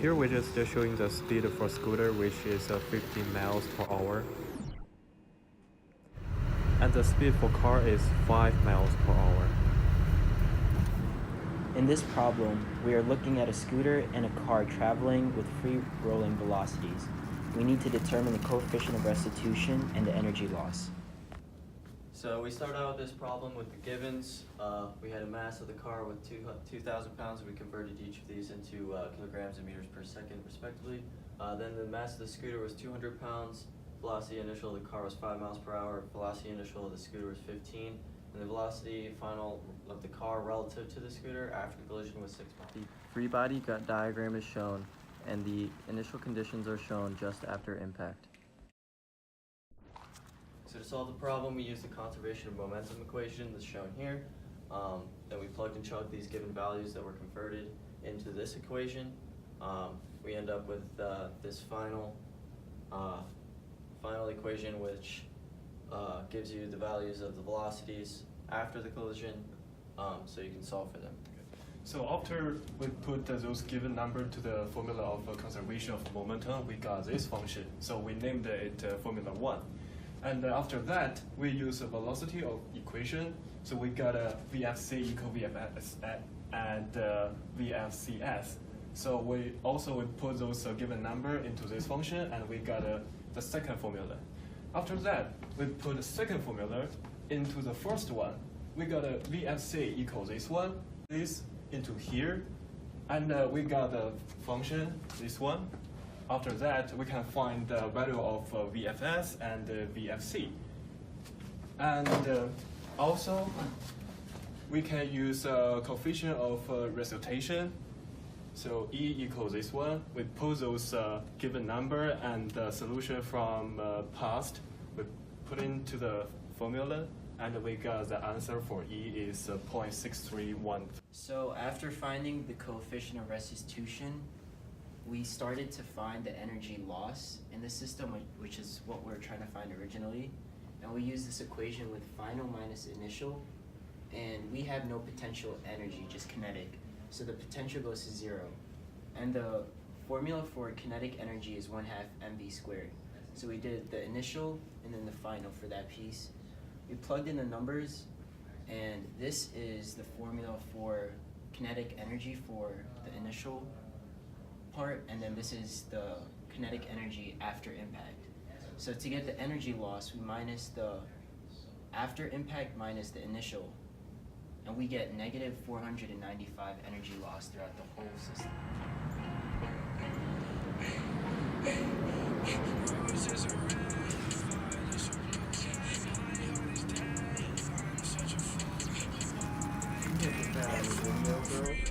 Here we're just showing the speed for scooter, which is 50 miles per hour. And the speed for car is 5 miles per hour. In this problem, we are looking at a scooter and a car traveling with free rolling velocities. We need to determine the coefficient of restitution and the energy loss. So we start out with this problem with the givens. We had a mass of the car with 2,000 pounds. We converted each of these into kilograms and meters per second, respectively. Then the mass of the scooter was 200 pounds. Velocity initial of the car was 5 miles per hour. Velocity initial of the scooter was 15. And the velocity final of the car relative to the scooter after the collision was 6 miles. The free body diagram is shown, and the initial conditions are shown just after impact. So to solve the problem, we use the conservation of momentum equation that's shown here. Then we plugged and chugged these given values that were converted into this equation. We end up with this final equation, which gives you the values of the velocities after the collision, so you can solve for them. So after we put those given number to the formula of conservation of momentum, we got this function. So we named it formula 1. And after that, we use a velocity of equation. So we got a VFC equal VFS and VFCS. So we put those given number into this function, and we got the second formula. After that, we put the second formula into the first one. We got a VFC equals this into here, and we got the function, this one. After that, we can find the value of VFS and VFC. And also, we can use coefficient of resultation. So E equals this one. We put those given number and the solution from past. We put into the formula, and we got the answer for E is 0.631. So after finding the coefficient of restitution, we started to find the energy loss in the system, which is what we were trying to find originally. And we use this equation with final minus initial, and we have no potential energy, just kinetic. So the potential goes to 0. And the formula for kinetic energy is 1/2 mv squared. So we did the initial and then the final for that piece. We plugged in the numbers, and this is the formula for kinetic energy for the initial part, and then this is the kinetic energy after impact. So to get the energy loss, we minus the after impact minus the initial, and we get negative 495 energy loss throughout the whole system. Video, bro.